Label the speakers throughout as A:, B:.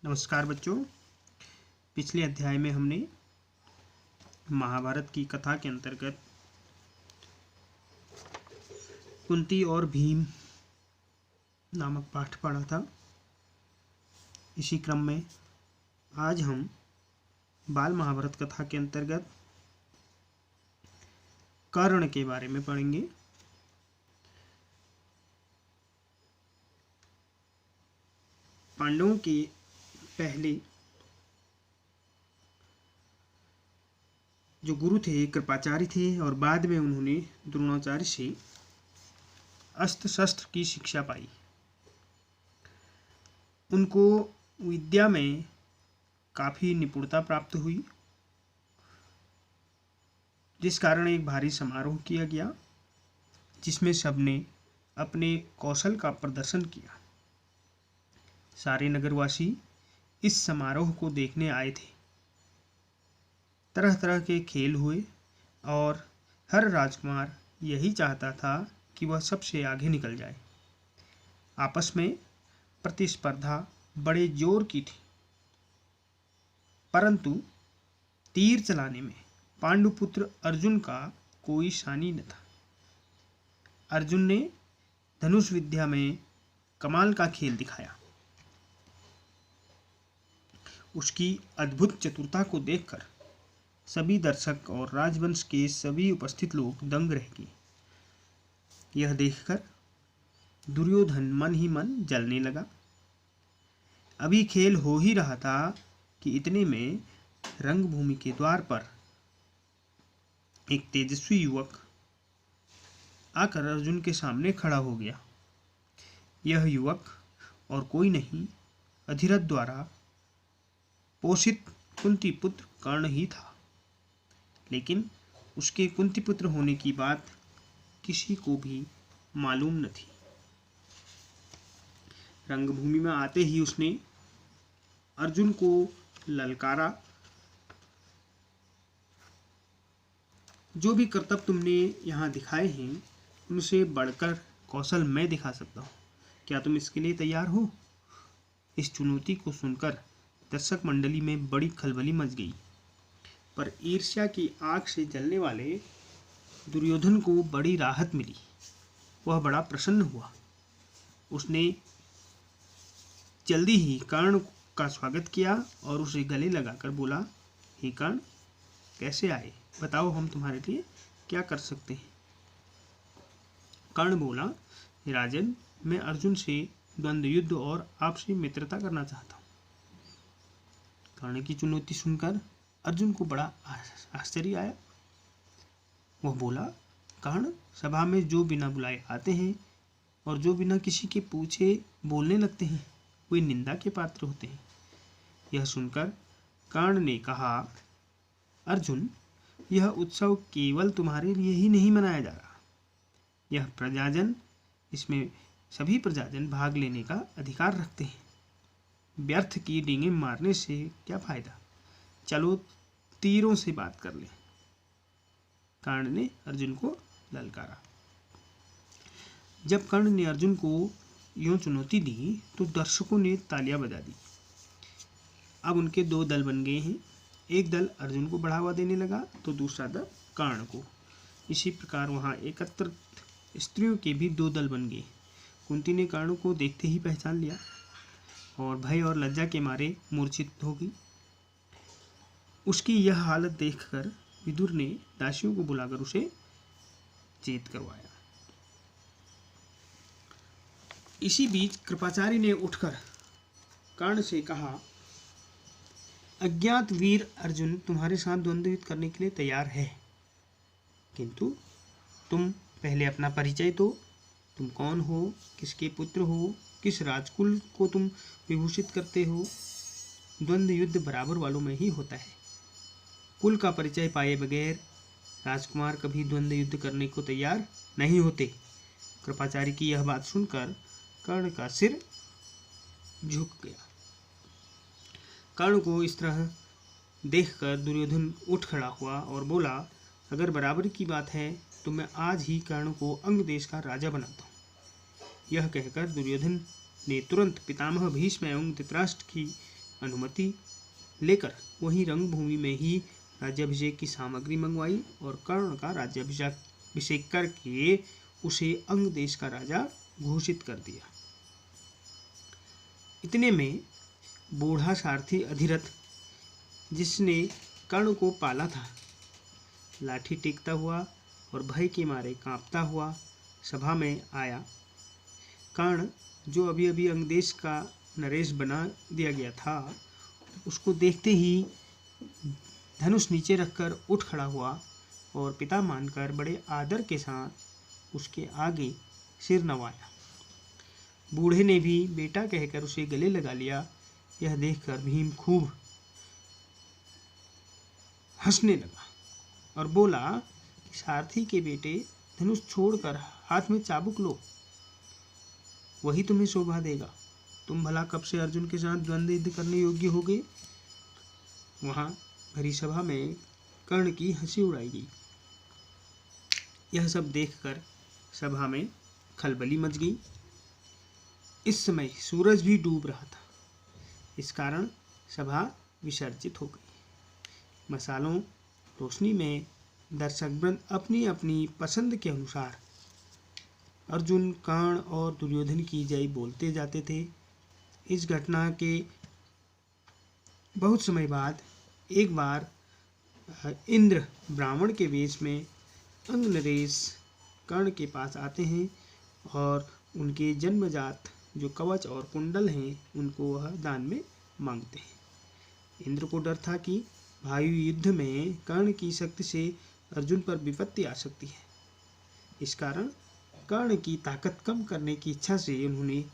A: नमस्कार बच्चों। पिछले अध्याय में हमने महाभारत की कथा के अंतर्गत कुंती और भीम नामक पाठ पढ़ा था। इसी क्रम में आज हम बाल महाभारत कथा के अंतर्गत कर्ण के बारे में पढ़ेंगे। पांडवों के पहले जो गुरु थे कृपाचार्य थे और बाद में उन्होंने द्रोणाचार्य से अस्त्र शस्त्र की शिक्षा पाई। उनको विद्या में काफ़ी निपुणता प्राप्त हुई, जिस कारण एक भारी समारोह किया गया जिसमें सबने अपने कौशल का प्रदर्शन किया। सारे नगरवासी इस समारोह को देखने आए थे। तरह तरह के खेल हुए और हर राजकुमार यही चाहता था कि वह सबसे आगे निकल जाए। आपस में प्रतिस्पर्धा बड़े जोर की थी, परंतु तीर चलाने में पांडुपुत्र अर्जुन का कोई सानी न था। अर्जुन ने धनुष विद्या में कमाल का खेल दिखाया। उसकी अद्भुत चतुरता को देखकर सभी दर्शक और राजवंश के सभी उपस्थित लोग दंग रह गए। यह देखकर दुर्योधन मन ही मन जलने लगा। अभी खेल हो ही रहा था कि इतने में रंगभूमि के द्वार पर एक तेजस्वी युवक आकर अर्जुन के सामने खड़ा हो गया। यह युवक और कोई नहीं, अधिरथ द्वारा पोषित कुंती पुत्र कर्ण ही था। लेकिन उसके कुंती पुत्र होने की बात किसी को भी मालूम न थी। रंगभूमि में आते ही उसने अर्जुन को ललकारा, जो भी करतब तुमने यहाँ दिखाए हैं उनसे बढ़कर कौशल मैं दिखा सकता हूँ। क्या तुम इसके लिए तैयार हो? इस चुनौती को सुनकर दर्शक मंडली में बड़ी खलबली मच गई, पर ईर्ष्या की आग से जलने वाले दुर्योधन को बड़ी राहत मिली। वह बड़ा प्रसन्न हुआ। उसने जल्दी ही कर्ण का स्वागत किया और उसे गले लगाकर बोला, हे कर्ण, कैसे आए? बताओ, हम तुम्हारे लिए क्या कर सकते हैं? कर्ण बोला, हे राजन, मैं अर्जुन से द्वंद्व युद्ध और आपसे मित्रता करना चाहता हूँ। कर्ण की चुनौती सुनकर अर्जुन को बड़ा आश्चर्य आया। वह बोला, कर्ण, सभा में जो बिना बुलाए आते हैं और जो बिना किसी के पूछे बोलने लगते हैं वे निंदा के पात्र होते हैं। यह सुनकर कर्ण ने कहा, अर्जुन, यह उत्सव केवल तुम्हारे लिए ही नहीं मनाया जा रहा। यह प्रजाजन, इसमें सभी प्रजाजन भाग लेने का अधिकार रखते हैं। व्यर्थ की डींगे मारने से क्या फायदा? चलो तीरों से बात कर लें। कर्ण ने अर्जुन को ललकारा। जब कर्ण ने अर्जुन को यूं चुनौती दी तो दर्शकों ने तालियां बजा दी। अब उनके दो दल बन गए हैं। एक दल अर्जुन को बढ़ावा देने लगा तो दूसरा दल कर्ण को। इसी प्रकार वहां एकत्रित स्त्रियों के भी दो दल बन गए। कुंती ने कर्ण को देखते ही पहचान लिया और भय और लज्जा के मारे मूर्छित हो गई। उसकी यह हालत देखकर विदुर ने दासियों को बुलाकर उसे चेत करवाया। इसी बीच कृपाचार्य ने उठकर कर्ण से कहा, अज्ञात वीर अर्जुन तुम्हारे साथ द्वंद्व युद्ध करने के लिए तैयार है, किंतु तुम पहले अपना परिचय दो। तुम कौन हो? किसके पुत्र हो? किस राजकुल को तुम विभूषित करते हो? द्वंद्व युद्ध बराबर वालों में ही होता है। कुल का परिचय पाए बगैर राजकुमार कभी द्वंद्व युद्ध करने को तैयार नहीं होते। कृपाचार्य की यह बात सुनकर कर्ण का सिर झुक गया। कर्ण को इस तरह देखकर दुर्योधन उठ खड़ा हुआ और बोला, अगर बराबरी की बात है तो मैं आज ही कर्ण को अंग देश का राजा बनाता हूँ। यह कहकर दुर्योधन ने तुरंत पितामह भीष्म एवं धृतराष्ट्र की अनुमति लेकर वहीं रंगभूमि में ही राज्याभिषेक की सामग्री मंगवाई और कर्ण का राज्याभिषेक करके उसे अंग देश का राजा घोषित कर दिया। इतने में बूढ़ा सारथी अधिरथ, जिसने कर्ण को पाला था, लाठी टेकता हुआ और भय के मारे कांपता हुआ सभा में आया। कर्ण, जो अभी अभी अंगदेश का नरेश बना दिया गया था, उसको देखते ही धनुष नीचे रखकर उठ खड़ा हुआ और पिता मानकर बड़े आदर के साथ उसके आगे सिर नवाया। बूढ़े ने भी बेटा कहकर उसे गले लगा लिया। यह देखकर भीम खूब हंसने लगा और बोला कि सारथी के बेटे, धनुष छोड़कर हाथ में चाबुक लो, वही तुम्हें शोभा देगा। तुम भला कब से अर्जुन के साथ द्वंद्व युद्ध करने योग्य हो गए। वहां भरी सभा में कर्ण की हंसी उड़ाई गई। यह सब देखकर सभा में खलबली मच गई। इस समय सूरज भी डूब रहा था, इस कारण सभा विसर्जित हो गई। मसालों रोशनी में दर्शकवृंद अपनी अपनी पसंद के अनुसार अर्जुन, कर्ण और दुर्योधन की जय बोलते जाते थे। इस घटना के बहुत समय बाद एक बार इंद्र ब्राह्मण के वेश में अंग नरेश कर्ण के पास आते हैं और उनके जन्मजात जो कवच और कुंडल हैं उनको वह दान में मांगते हैं। इंद्र को डर था कि भावी युद्ध में कर्ण की शक्ति से अर्जुन पर विपत्ति आ सकती है। इस कारण कर्ण की ताकत कम करने की इच्छा से उन्होंने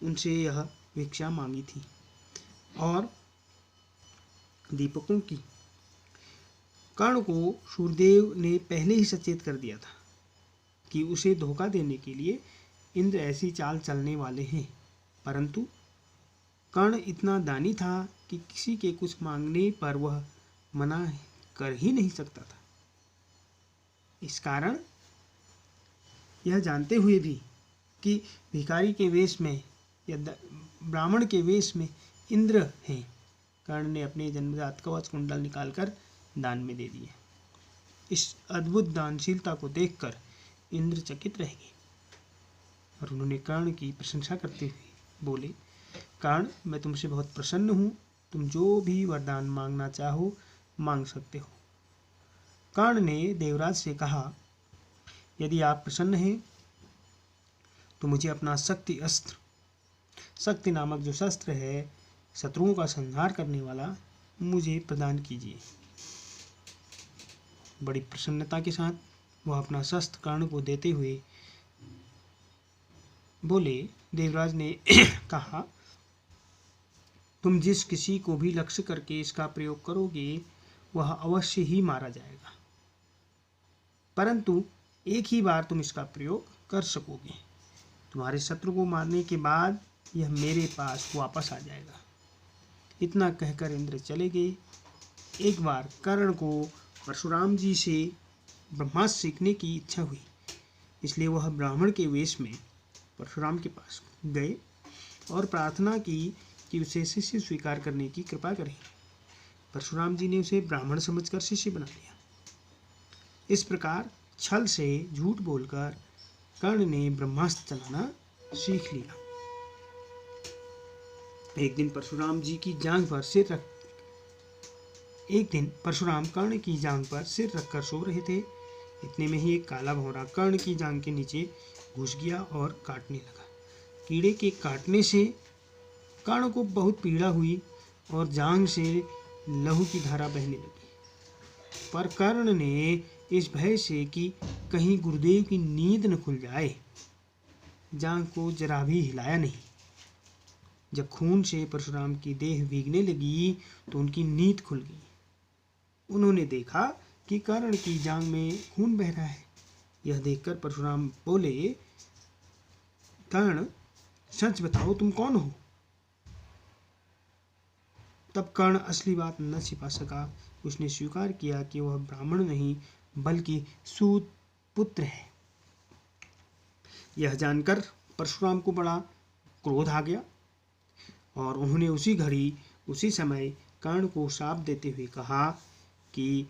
A: उनसे यह भिक्षा मांगी थी और दीपकों की। कर्ण को सूर्यदेव ने पहले ही सचेत कर दिया था कि उसे धोखा देने के लिए इंद्र ऐसी चाल चलने वाले हैं, परंतु कर्ण इतना दानी था कि किसी के कुछ मांगने पर वह मना कर ही नहीं सकता था। इस कारण यह जानते हुए भी कि भिखारी के वेश में या ब्राह्मण के वेश में इंद्र हैं, कर्ण ने अपने जन्मजात कवच कुंडल निकालकर दान में दे दिए। इस अद्भुत दानशीलता को देखकर इंद्र चकित रह गए और उन्होंने कर्ण की प्रशंसा करते हुए बोले, कर्ण, मैं तुमसे बहुत प्रसन्न हूँ, तुम जो भी वरदान मांगना चाहो मांग सकते हो। कर्ण ने देवराज से कहा, यदि आप प्रसन्न हैं तो मुझे अपना शक्ति अस्त्र, शक्ति नामक जो शस्त्र है शत्रुओं का संहार करने वाला, मुझे प्रदान कीजिए। बड़ी प्रसन्नता के साथ वह अपना शस्त्र कर्ण को देते हुए बोले, देवराज ने कहा, तुम जिस किसी को भी लक्ष्य करके इसका प्रयोग करोगे वह अवश्य ही मारा जाएगा, परंतु एक ही बार तुम इसका प्रयोग कर सकोगे। तुम्हारे शत्रु को मारने के बाद यह मेरे पास वापस आ जाएगा। इतना कहकर इंद्र चले गए। एक बार कर्ण को परशुराम जी से ब्रह्मास्त्र सीखने की इच्छा हुई, इसलिए वह ब्राह्मण के वेश में परशुराम के पास गए और प्रार्थना की कि उसे शिष्य स्वीकार करने की कृपा करें। परशुराम जी ने उसे ब्राह्मण समझकर शिष्य बना लिया। इस प्रकार छल से झूठ बोलकर कर्ण ने ब्रह्मास्त्र चलाना सीख लिया। एक दिन परशुराम कर्ण की जांघ पर सिर रखकर सो रहे थे। इतने में ही एक काला भौरा कर्ण की जांघ के नीचे घुस गया और काटने लगा। कीड़े के काटने से कर्ण को बहुत पीड़ा हुई और जांघ से लहू की धारा बहने लगी, पर कर्ण ने इस भय से कि कहीं गुरुदेव की नींद न खुल जाए, जांघ को जरा भी हिलाया नहीं। जब खून से परशुराम की देह भीगने लगी तो उनकी नींद खुल गई। उन्होंने देखा कि कर्ण की जांघ में खून बह रहा है। यह देखकर परशुराम बोले, कर्ण, सच बताओ तुम कौन हो। तब कर्ण असली बात न छिपा सका। उसने स्वीकार किया कि वह ब्राह्मण नहीं बल्कि सूत पुत्र है। यह जानकर परशुराम को बड़ा क्रोध आ गया और उन्होंने उसी घड़ी उसी समय कर्ण को शाप देते हुए कहा कि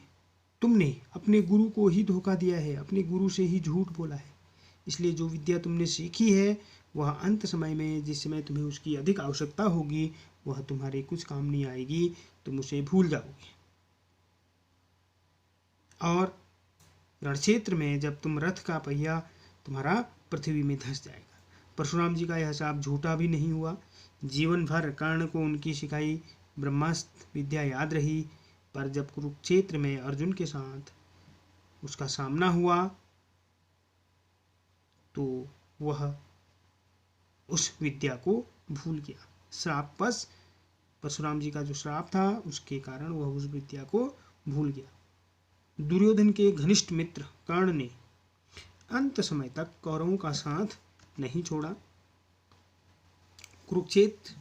A: तुमने अपने गुरु को ही धोखा दिया है, अपने गुरु से ही झूठ बोला है, इसलिए जो विद्या तुमने सीखी है वह अंत समय में, जिस समय तुम्हें उसकी अधिक आवश्यकता होगी, वह तुम्हारे कुछ काम नहीं आएगी, तुम उसे भूल जाओगे। और रणक्षेत्र में जब तुम रथ का पहिया तुम्हारा पृथ्वी में धंस जाएगा। परशुराम जी का यह शाप झूठा भी नहीं हुआ। जीवन भर कर्ण को उनकी सिखाई ब्रह्मास्त्र विद्या याद रही, पर जब कुरुक्षेत्र में अर्जुन के साथ उसका सामना हुआ तो वह उस विद्या को भूल गया। श्रापवश परशुराम जी का जो श्राप था उसके कारण वह उस विद्या को भूल गया। दुर्योधन के घनिष्ठ मित्र कर्ण ने अंत समय तक कौरवों का साथ नहीं छोड़ा। कुरुक्षेत्र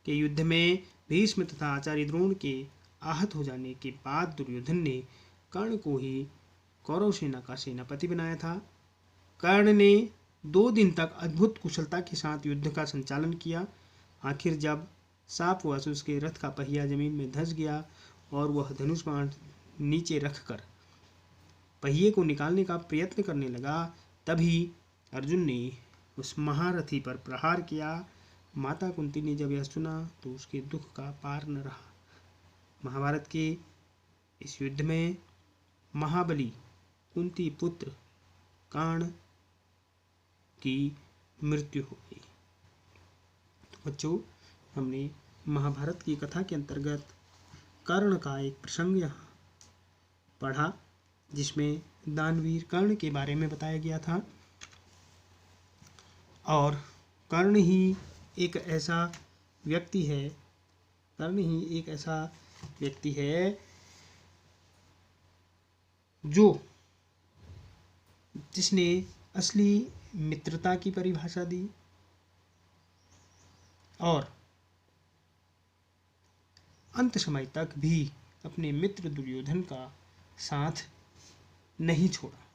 A: के युद्ध में भीष्म तथा आचार्य द्रोण के आहत हो जाने के बाद दुर्योधन ने कर्ण को ही कौरव सेना का सेनापति बनाया था। कर्ण ने 2 दिन तक अद्भुत कुशलता के साथ युद्ध का संचालन किया। आखिर जब शापवश उसके रथ का पहिया जमीन में धंस गया और वह धनुष बाण नीचे रखकर पहिए को निकालने का प्रयत्न करने लगा, तभी अर्जुन ने उस महारथी पर प्रहार किया। माता कुंती ने जब यह सुना तो उसके दुख का पार न रहा। महाभारत के इस युद्ध में महाबली कुंती पुत्र कर्ण की मृत्यु हो गई। तो बच्चों, हमने महाभारत की कथा के अंतर्गत कर्ण का एक प्रसंग यहाँ पढ़ा, जिसमें दानवीर कर्ण के बारे में बताया गया था। और कर्ण ही एक ऐसा व्यक्ति है जिसने असली मित्रता की परिभाषा दी और अंत समय तक भी अपने मित्र दुर्योधन का साथ नहीं छोड़ा।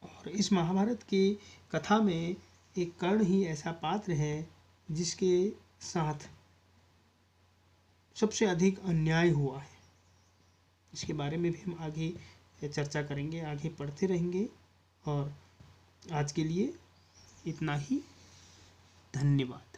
A: और इस महाभारत की कथा में एक कर्ण ही ऐसा पात्र है जिसके साथ सबसे अधिक अन्याय हुआ है। इसके बारे में भी हम आगे चर्चा करेंगे, आगे पढ़ते रहेंगे। और आज के लिए इतना ही। धन्यवाद।